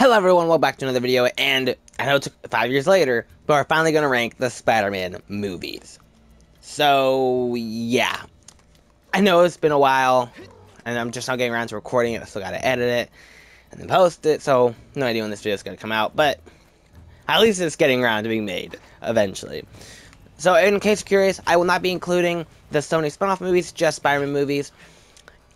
Hello everyone, welcome back to another video, and I know it took 5 years later, but we're finally going to rank the Spider-Man movies. So, yeah. I know it's been a while, and I'm just not getting around to recording it. I still got to edit it, and then post it, so no idea when this video is going to come out, but at least it's getting around to being made, eventually. So, in case you're curious, I will not be including the Sony Spin Off movies, just Spider-Man movies.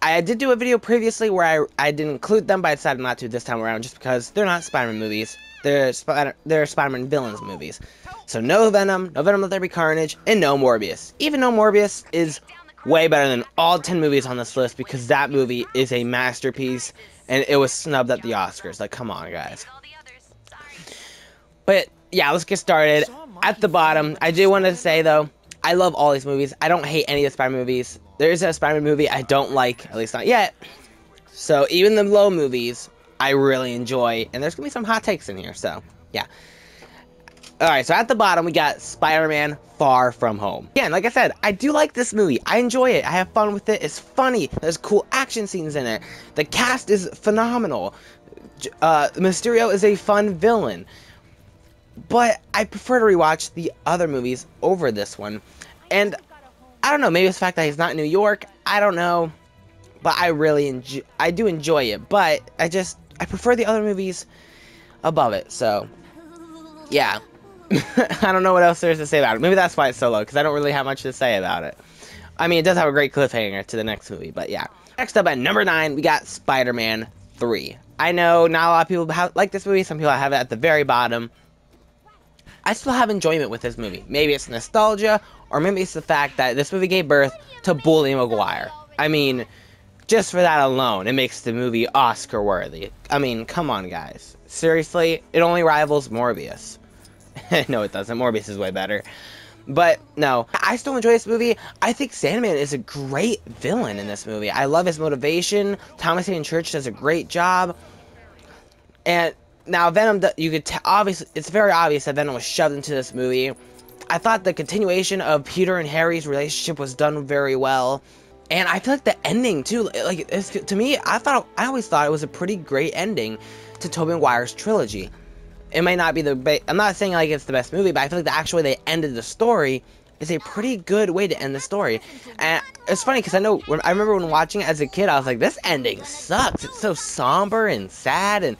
I did do a video previously where I didn't include them, but I decided not to this time around just because they're not Spider-Man movies. They're Spider-Man villains movies. So no Venom, no Venom Let There Be Carnage, and no Morbius. Even though Morbius is way better than all 10 movies on this list because that movie is a masterpiece and it was snubbed at the Oscars. Like, come on, guys. But yeah, let's get started. At the bottom, I do want to say though, I love all these movies. I don't hate any of the Spider-Man movies. There is a Spider-Man movie I don't like, at least not yet. So even the low movies, I really enjoy. And there's going to be some hot takes in here, so yeah. Alright, so at the bottom, we got Spider-Man Far From Home. Again, like I said, I do like this movie. I enjoy it. I have fun with it. It's funny. There's cool action scenes in it. The cast is phenomenal. Mysterio is a fun villain. But I prefer to rewatch the other movies over this one. And I don't know, maybe it's the fact that he's not in New York. I don't know. But I do enjoy it. But I prefer the other movies above it. So, yeah. I don't know what else there is to say about it. Maybe that's why it's so low, because I don't really have much to say about it. I mean, it does have a great cliffhanger to the next movie, but yeah. Next up at number 9, we got Spider-Man 3. I know not a lot of people like this movie. Some people have it at the very bottom. I still have enjoyment with this movie. Maybe it's nostalgia, or maybe it's the fact that this movie gave birth to Bully Maguire. I mean, just for that alone, it makes the movie Oscar-worthy. I mean, come on, guys. Seriously, it only rivals Morbius. No, it doesn't. Morbius is way better. But, no, I still enjoy this movie. I think Sandman is a great villain in this movie. I love his motivation. Thomas Hayden Church does a great job. And now, Venom, you could obviously, it's very obvious that Venom was shoved into this movie. I thought the continuation of Peter and Harry's relationship was done very well. And I feel like the ending, too, like, to me, I always thought it was a pretty great ending to Tobey Maguire's trilogy. It might not be I'm not saying, like, it's the best movie, but I feel like the actual way they ended the story is a pretty good way to end the story. And it's funny, because I remember when watching it as a kid, I was like, this ending sucks. It's so somber and sad, and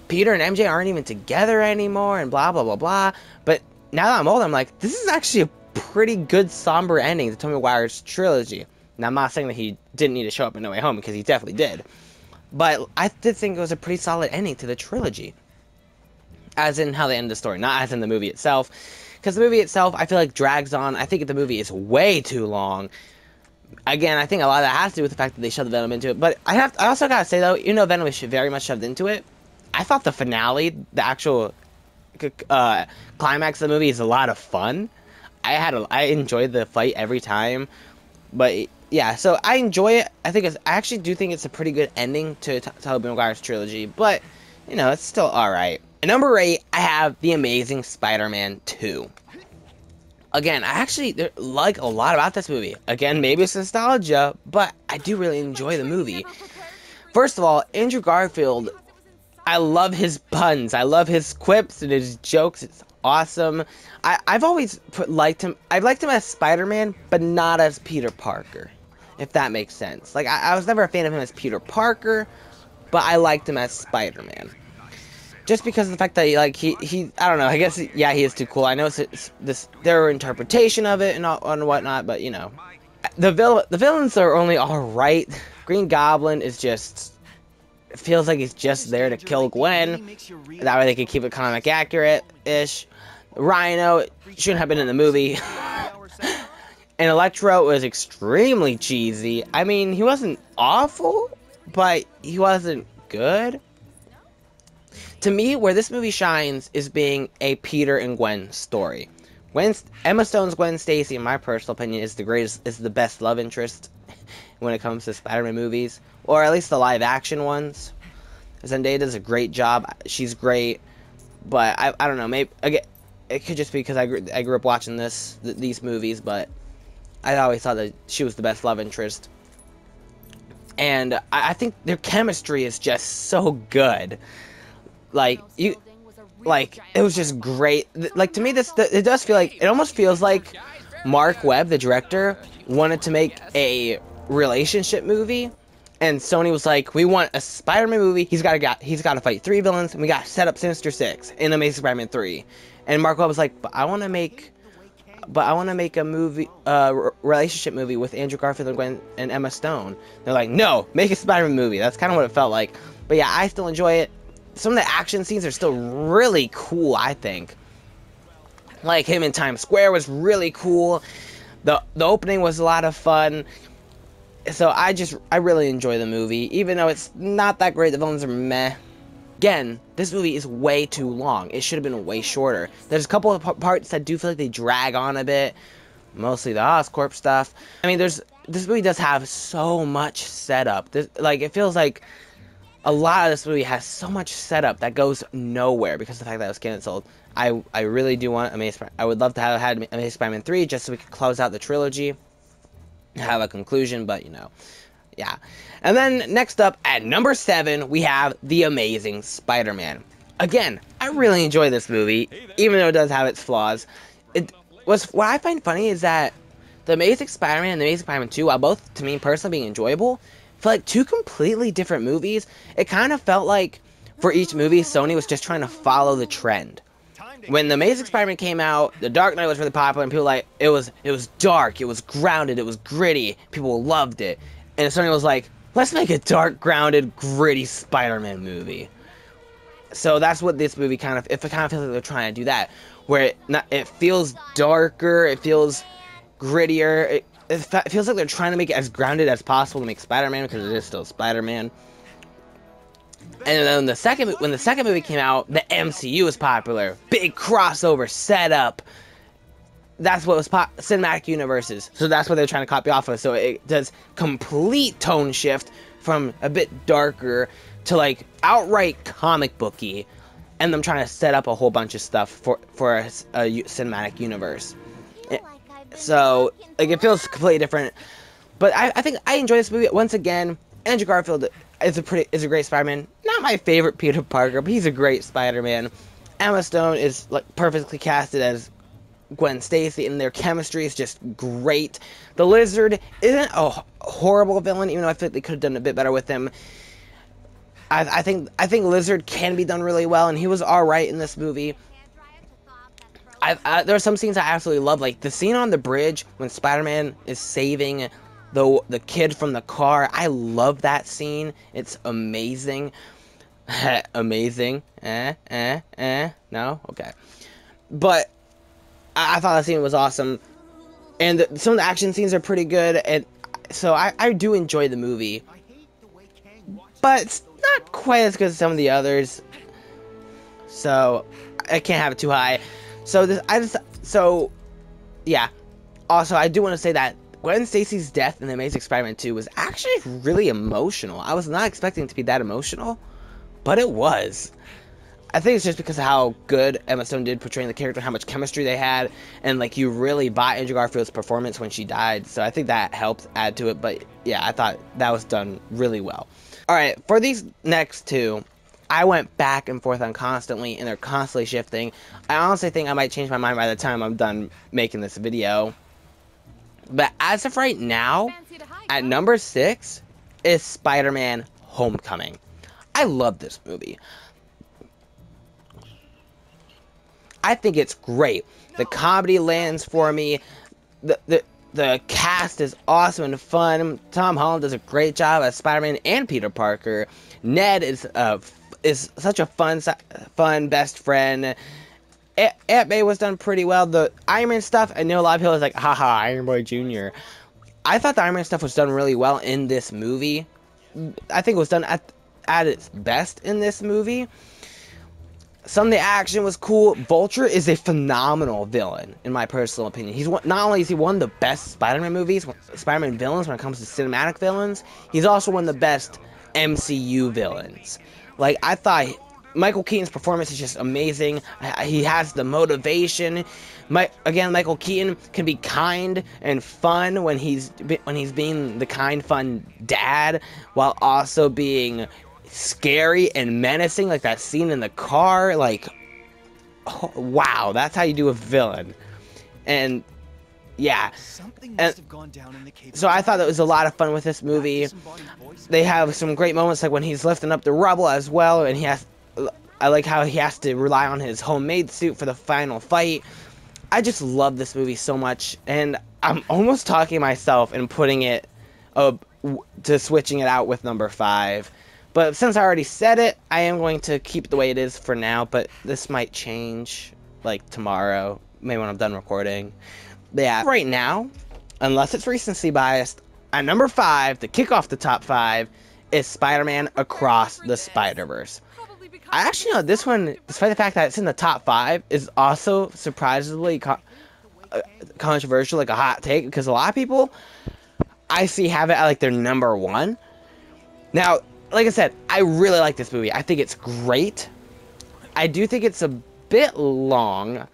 Peter and MJ aren't even together anymore, and blah, blah, blah, blah. But now that I'm old, I'm like, this is actually a pretty good somber ending to Tobey Maguire's trilogy. Now, I'm not saying that he didn't need to show up in No Way Home, because he definitely did. But I did think it was a pretty solid ending to the trilogy. As in how they end the story, not as in the movie itself. Because the movie itself, I feel like, drags on. I think the movie is way too long. Again, I think a lot of that has to do with the fact that they shoved Venom into it. But I also gotta say, though, even though Venom was very much shoved into it, I thought the finale, the actual climax of the movie, is a lot of fun. I enjoyed the fight every time. But yeah, so I enjoy it. I actually do think it's a pretty good ending to Tobey Maguire's trilogy. But you know, it's still all right. At number 8, I have The Amazing Spider-Man 2. Again, I actually like a lot about this movie. Again, maybe it's nostalgia, but I do really enjoy the movie. First of all, Andrew Garfield, I love his puns. I love his quips and his jokes. It's awesome. I've always liked him. I've liked him as Spider-Man, but not as Peter Parker, if that makes sense. Like, I was never a fan of him as Peter Parker, but I liked him as Spider-Man. Just because of the fact that, like, he I don't know, I guess, yeah, he is too cool. I know it's their interpretation of it and whatnot, but, you know. The villains are only alright. Green Goblin is just, it feels like he's just there to kill Gwen. That way they can keep it comic accurate-ish. Rhino shouldn't have been in the movie. And Electro was extremely cheesy. I mean, he wasn't awful, but he wasn't good. To me, where this movie shines is being a Peter and Gwen story. Emma Stone's Gwen Stacy, in my personal opinion, is the best love interest when it comes to Spider-Man movies, or at least the live-action ones. Zendaya does a great job. She's great, but I don't know. Maybe again, it could just be because I grew up watching these movies, but I always thought that she was the best love interest. And I think their chemistry is just so good. like it was just great. Like, to me, it does feel like, it almost feels like Mark Webb, the director, wanted to make a relationship movie, and Sony was like, we want a Spider-Man movie. He's got to fight 3 villains, and we got to set up Sinister Six in Amazing Spider-Man 3. And Mark Webb was like, but I want to make a movie, relationship movie with Andrew Garfield and Gwen and Emma Stone. They're like, no, make a Spider-Man movie. That's kind of what it felt like. But yeah, I still enjoy it. Some of the action scenes are still really cool, I think. Like, him in Times Square was really cool. The opening was a lot of fun. So I really enjoy the movie, even though it's not that great. The villains are meh. Again, this movie is way too long. It should have been way shorter. There's a couple of parts that do feel like they drag on a bit. Mostly the Oscorp stuff. I mean, this movie does have so much setup. It feels like a lot of this movie has so much setup that goes nowhere because of the fact that it was canceled. I really do want I would love to have had Amazing Spider-Man 3 just so we could close out the trilogy, have a conclusion, but, you know, yeah. And then next up at number 7, we have The Amazing Spider-Man. Again, I really enjoy this movie, even though it does have its flaws. What I find funny is that The Amazing Spider-Man and The Amazing Spider-Man 2, while both, to me personally, being enjoyable, feel like 2 completely different movies. It kind of felt like, for each movie, Sony was just trying to follow the trend. When The Amazing Spider-Man came out, The Dark Knight was really popular, and people like, it was dark, it was grounded, it was gritty, people loved it. And Sony was like, let's make a dark, grounded, gritty Spider-Man movie. So that's what this movie kind of feels like they're trying to do that. Where it feels darker, it feels grittier, it feels like they're trying to make it as grounded as possible to make Spider-Man, because it is still Spider-Man. And then when the second movie came out, the MCU was popular. Big crossover setup. That's what was cinematic universes. So that's what they're trying to copy off of. So it does complete tone shift from a bit darker to like outright comic booky, and them trying to set up a whole bunch of stuff for a cinematic universe. So like it feels completely different. But I think I enjoy this movie. Once again, Andrew Garfield is a great Spider-Man. Not my favorite Peter Parker, but he's a great Spider-Man. Emma Stone is like perfectly casted as Gwen Stacy, and their chemistry is just great. The Lizard isn't a horrible villain, even though I feel like they could have done a bit better with him. I think Lizard can be done really well, and he was alright in this movie. There are some scenes I absolutely love, like the scene on the bridge when Spider-Man is saving the kid from the car. I love that scene. It's amazing. Amazing. No? Okay. But I thought that scene was awesome. And some of the action scenes are pretty good. And so I do enjoy the movie. But it's not quite as good as some of the others. So I can't have it too high. So yeah. Also, I do want to say that Gwen Stacy's death in The Amazing Spider-Man 2 was actually really emotional. I was not expecting it to be that emotional, but it was. I think it's just because of how good Emma Stone did portraying the character, how much chemistry they had, and like you really bought Andrew Garfield's performance when she died. So I think that helped add to it. But yeah, I thought that was done really well. All right, for these next 2, I went back and forth on constantly, and they're constantly shifting. I honestly think I might change my mind by the time I'm done making this video. But as of right now, at number 6 is Spider-Man Homecoming. I love this movie. I think it's great. The comedy lands for me. The cast is awesome and fun. Tom Holland does a great job as Spider-Man and Peter Parker. Ned is such a fun best friend. Aunt May was done pretty well. The Iron Man stuff, I know a lot of people was like, haha, Iron Boy Jr. I thought the Iron Man stuff was done really well in this movie. I think it was done at its best in this movie. Some of the action was cool. Vulture is a phenomenal villain, in my personal opinion. Not only is he one of the best Spider-Man Spider-Man villains when it comes to cinematic villains, he's also one of the best MCU villains. Like, I thought Michael Keaton's performance is just amazing. He has the motivation. Michael Keaton can be kind and fun when he's being the kind, fun dad, while also being scary and menacing, like that scene in the car. Like, oh, wow, that's how you do a villain. And yeah, and so I thought that was a lot of fun with this movie. They have some great moments, like when he's lifting up the rubble as well, and I like how he has to rely on his homemade suit for the final fight. I just love this movie so much, and I'm almost talking myself and putting it to switching it out with number 5. But since I already said it, I am going to keep it the way it is for now, but this might change, like, tomorrow, maybe when I'm done recording. But yeah, right now, unless it's recency biased, at number 5, to kick off the top 5, is Spider-Man Across the Spider-Verse. I actually know this one, despite the fact that it's in the top 5, is also surprisingly controversial, like a hot take, because a lot of people I see have it at like their number 1. Now, like I said, I really like this movie. I think it's great. I do think it's a bit long,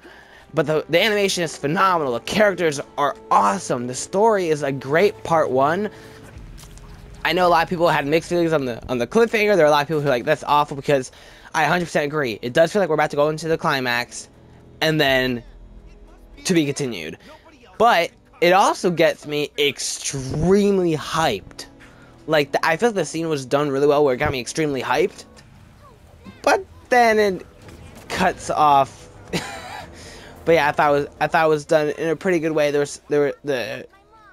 but the animation is phenomenal. The characters are awesome. The story is a great part 1. I know a lot of people had mixed feelings on the cliffhanger. There are a lot of people who are like, that's awful, because I 100% agree. It does feel like we're about to go into the climax, and then to be continued. But it also gets me extremely hyped. Like, I feel like the scene was done really well, where it got me extremely hyped. But then it cuts off. But yeah, I thought it was done in a pretty good way. There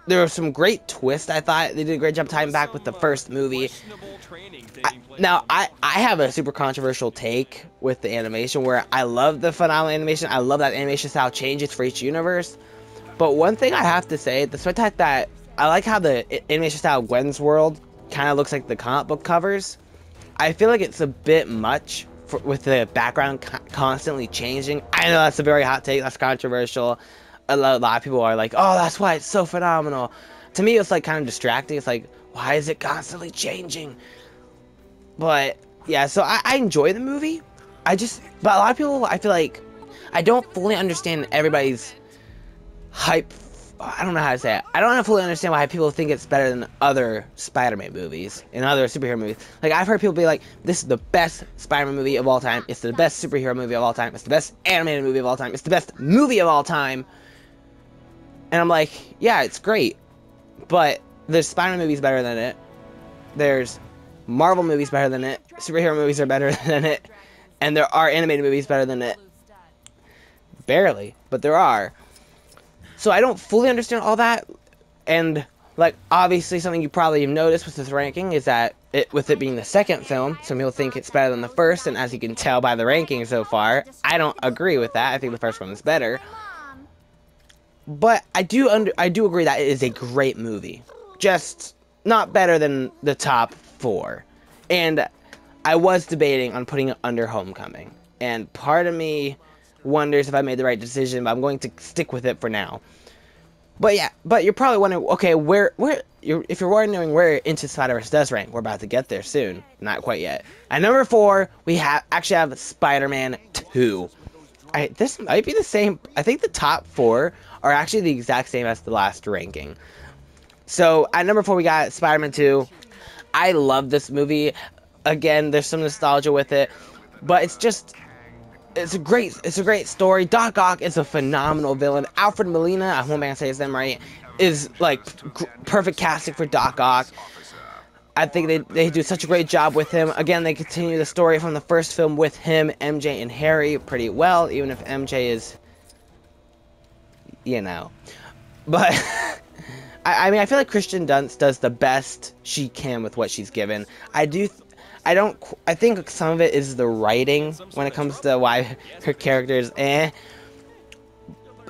were some great twists. I thought they did a great job tying back with the first movie. I have a super controversial take with the animation, where I love the phenomenal animation. I love that animation style changes for each universe. But one thing I have to say, despite the fact that I like how the animation style of Gwen's world kind of looks like the comic book covers, I feel like it's a bit much with the background constantly changing. I know that's a very hot take. That's controversial. A lot of people are like, oh, that's why it's so phenomenal. To me, it's like kind of distracting. It's like, why is it constantly changing? But yeah, so I enjoy the movie. But a lot of people, I feel like, I don't fully understand everybody's hype. I don't know how to say it. I don't fully understand why people think it's better than other Spider-Man movies and other superhero movies. Like, I've heard people be like, this is the best Spider-Man movie of all time. It's the best superhero movie of all time. It's the best animated movie of all time. It's the best movie of all time. And I'm like, yeah, it's great. But there's Spider-Man movies better than it. There's Marvel movies better than it. Superhero movies are better than it. And there are animated movies better than it. Barely, but there are. So I don't fully understand all that. And, like, obviously something you probably have noticed with this ranking is that with it being the second film, some people think it's better than the first. And as you can tell by the ranking so far, I don't agree with that. I think the first one is better. But I do agree that it is a great movie. Just not better than the top 4. And I was debating on putting it under Homecoming. And part of me wonders if I made the right decision, but I'm going to stick with it for now. But yeah, but you're probably wondering, okay, if you're wondering where Into Spider-Verse does rank, we're about to get there soon. Not quite yet. At number 4, we actually have Spider-Man 2. This might be the same. I think the top 4 are actually the exact same as the last ranking. So at number 4, we got Spider-Man 2. I love this movie. Again, there's some nostalgia with it, but it's a great story. Doc Ock is a phenomenal villain. Alfred Molina, I hope I can say his name right, is like perfect casting for Doc Ock. I think they do such a great job with him. Again, they continue the story from the first film with him, MJ, and Harry pretty well, even if MJ is, you know. But I mean, I feel like Kristen Dunst does the best she can with what she's given. I think some of it is the writing when it comes to why her character is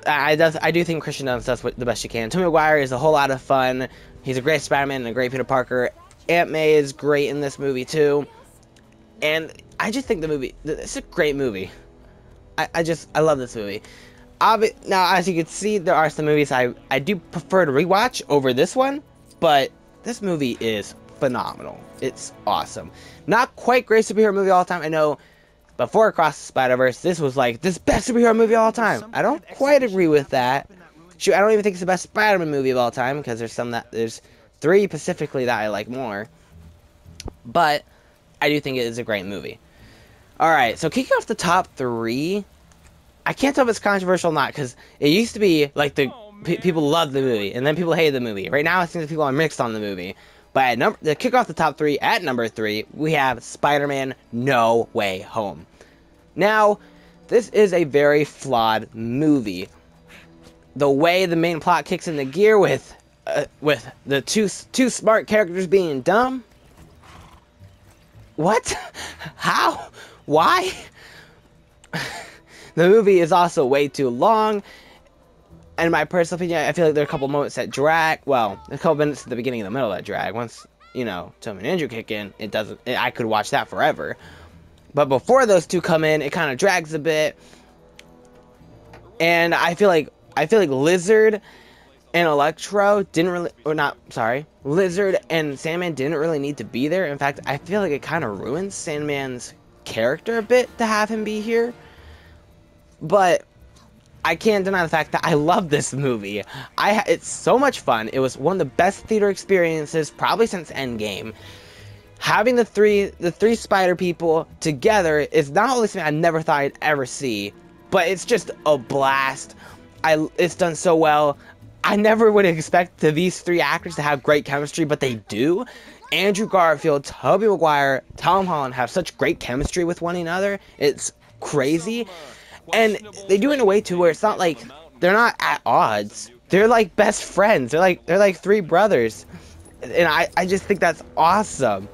I do think Kristen Dunst does the best she can. Tobey Maguire is a whole lot of fun. He's a great Spider-Man and a great Peter Parker. Aunt May is great in this movie too. And I just think it's a great movie. I love this movie. Now, as you can see, there are some movies I do prefer to rewatch over this one, but this movie is phenomenal. It's awesome. Not quite great superhero movie all the time. I know before Across the Spider-Verse, this was like this best superhero movie of all time. I don't quite agree with that. Shoot, I don't even think it's the best Spider-Man movie of all time, because there's 3 specifically that I like more. But I do think it is a great movie. Alright, so kicking off the top 3, I can't tell if it's controversial or not, because it used to be like people loved the movie, and then people hated the movie. Right now, I think that people are mixed on the movie. But to kick off the top 3, at number 3, we have Spider-Man No Way Home. Now, this is a very flawed movie. The way the main plot kicks into gear with the two smart characters being dumb. What? How? Why? The movie is also way too long. And in my personal opinion, I feel like there are a couple moments that drag. Well, a couple minutes at the beginning and the middle that drag. Once, you know, Tom and Andrew kick in, it doesn't. I could watch that forever. But before those two come in, it kind of drags a bit. And I feel like Lizard and Electro didn't really, Lizard and Sandman didn't really need to be there. In fact, I feel like it kind of ruins Sandman's character a bit to have him be here. But I can't deny the fact that I love this movie. It's so much fun. It was one of the best theater experiences probably since Endgame. Having the three Spider people together is not only something I never thought I'd ever see, but it's just a blast. It's done so well. I never would expect these 3 actors to have great chemistry, but they do. Andrew Garfield, Tobey Maguire, Tom Holland have such great chemistry with one another. It's crazy. And they do it in a way too where it's not like they're not at odds. They're like best friends. They're like 3 brothers. And I just think that's awesome.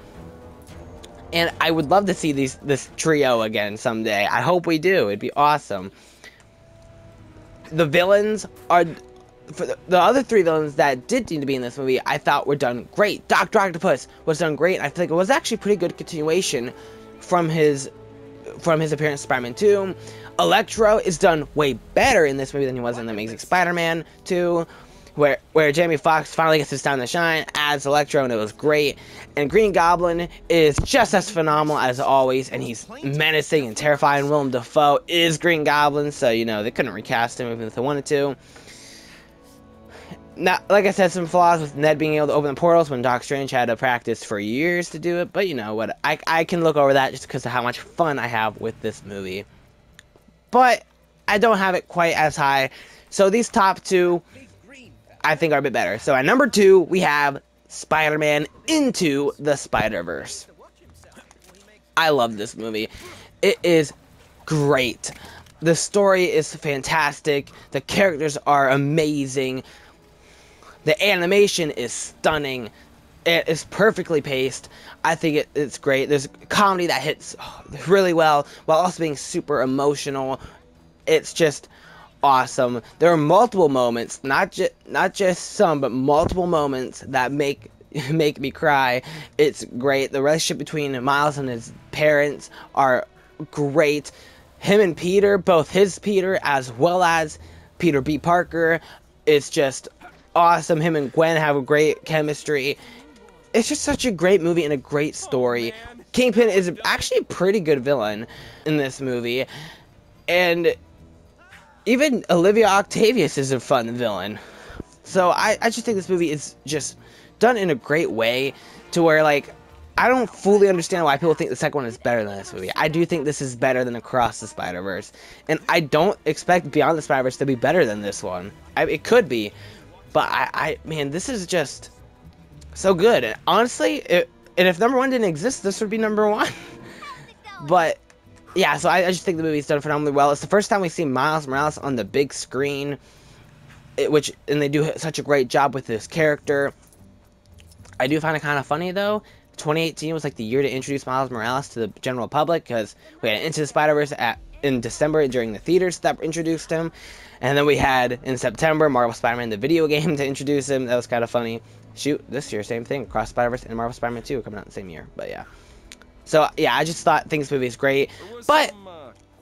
And I would love to see this trio again someday. I hope we do. It'd be awesome. The villains are... For the other 3 villains that did need to be in this movie, I thought were done great. Dr. Octopus was done great. I think it was actually a pretty good continuation from his appearance in Spider-Man 2. Electro is done way better in this movie than he was in The Amazing Spider-Man 2, where Jamie Foxx finally gets his time to shine as Electro, and it was great. And Green Goblin is just as phenomenal as always, and he's menacing and terrifying. Willem Dafoe is Green Goblin, so, you know, they couldn't recast him even if they wanted to. Now, like I said, some flaws with Ned being able to open the portals when Doc Strange had to practice for years to do it, but you know what, I can look over that just because of how much fun I have with this movie. But I don't have it quite as high, so these top 2 I think are a bit better. So at number 2, we have Spider-Man Into the Spider-Verse. I love this movie. It is great. The story is fantastic. The characters are amazing. The animation is stunning. It is perfectly paced. I think it's great. There's comedy that hits really well while also being super emotional. It's just awesome. There are multiple moments, not just some, but multiple moments that make me cry. It's great. The relationship between Miles and his parents are great. Him and Peter, both his Peter as well as Peter B. Parker, it's just awesome. Him and Gwen have a great chemistry. It's just such a great movie and a great story. Kingpin is actually a pretty good villain in this movie. And even Olivia Octavius is a fun villain. So I just think this movie is just done in a great way to where, like, I don't fully understand why people think the second one is better than this movie. I do think this is better than Across the Spider-Verse. And I don't expect Beyond the Spider-Verse to be better than this one. It could be. But man, this is just so good. And honestly, if number 1 didn't exist, this would be number 1. But yeah, so I just think the movie's done phenomenally well. It's the first time we see Miles Morales on the big screen, and they do such a great job with this character. I do find it kind of funny though. 2018 was like the year to introduce Miles Morales to the general public, because we had Into the Spider-Verse in December during the theaters that introduced him, and then we had in September Marvel Spider-Man the video game to introduce him. That was kind of funny. Shoot, this year same thing. Across Spider-Verse and Marvel Spider-Man 2 are coming out in the same year. But yeah. So yeah, I just think this movie is great. But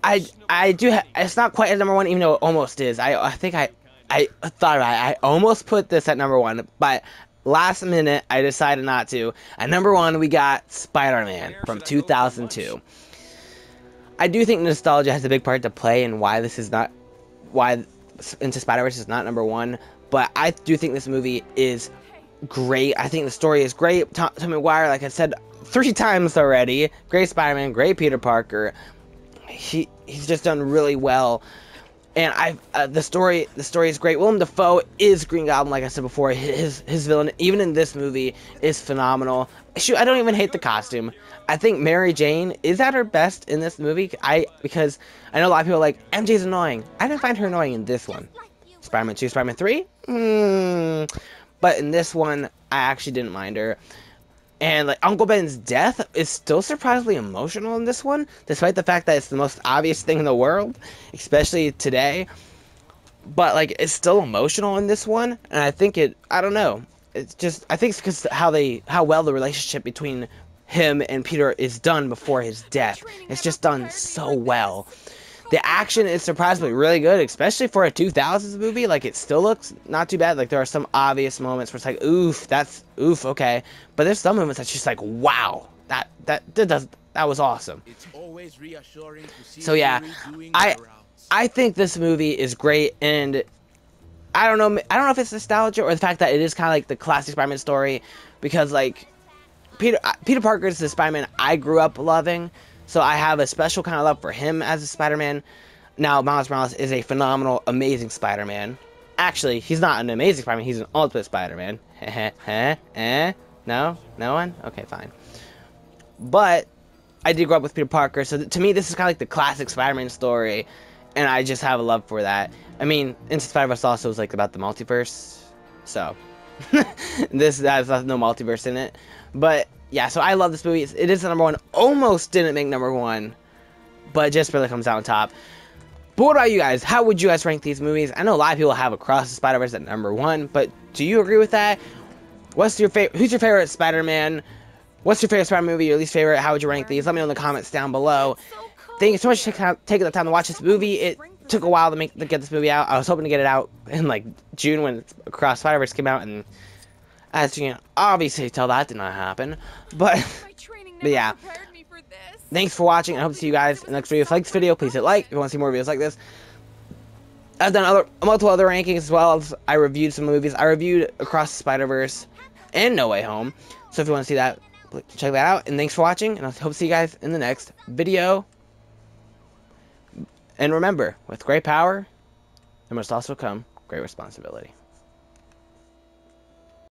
I do. It's not quite at number 1, even though it almost is. I think I thought about it. I almost put this at number 1, but last minute I decided not to. At number 1, we got Spider-Man from 2002. I do think nostalgia has a big part to play in why Into Spider-Verse is not number 1. But I do think this movie is great. I think the story is great. Tobey Maguire, like I said 3 times already. Great Spider-Man, great Peter Parker. He's just done really well. And the story is great. Willem Dafoe is Green Goblin, like I said before. His villain, even in this movie, is phenomenal. Shoot, I don't even hate the costume. I think Mary Jane is at her best in this movie. Because I know a lot of people are like, MJ's annoying. I didn't find her annoying in this one. Spider-Man 2, Spider-Man 3? But in this one, I actually didn't mind her. And like Uncle Ben's death is still surprisingly emotional in this one, despite the fact that it's the most obvious thing in the world, especially today. But like it's still emotional in this one, and I think I don't know. It's just I think it's because how well the relationship between him and Peter is done before his death. It's just done so well. The action is surprisingly really good, especially for a 2000s movie. Like, it still looks not too bad. Like, there are some obvious moments where it's like, oof, okay. But there's some moments that's just like, wow, that was awesome. It's always reassuring to see so yeah, I think this movie is great, and I don't know if it's nostalgia or the fact that it is kind of like the classic Spider-Man story, because like Peter Parker is the Spider-Man I grew up loving. So I have a special kind of love for him as a Spider-Man. Now, Miles Morales is a phenomenal, amazing Spider-Man. Actually, he's not an amazing Spider-Man. He's an ultimate Spider-Man. No? No one? Okay, fine. But I did grow up with Peter Parker. So to me, this is kind of like the classic Spider-Man story. And I just have a love for that. I mean, Into Spider-Verse also was like about the multiverse. So, this has no multiverse in it. But yeah, so I love this movie. It is the #1. Almost didn't make #1, but just really comes out on top. But what about you guys? How would you guys rank these movies? I know a lot of people have Across the Spider-Verse at #1, but do you agree with that? Who's your favorite Spider-Man? What's your favorite Spider-Man movie? Your least favorite? How would you rank these? Let me know in the comments down below. Thank you so much for taking the time to watch this movie. It took a while to get this movie out. I was hoping to get it out in like June when Across Spider-Verse came out, and as you can obviously tell, that did not happen. But yeah, thanks for watching. I hope to see you guys in the next video. If you like this video, please hit like if you want to see more videos like this. I've done multiple other rankings as well as I reviewed some movies. I reviewed Across the Spider-Verse and No Way Home. So if you want to see that, check that out. And thanks for watching, and I hope to see you guys in the next video. And remember, with great power, there must also come great responsibility.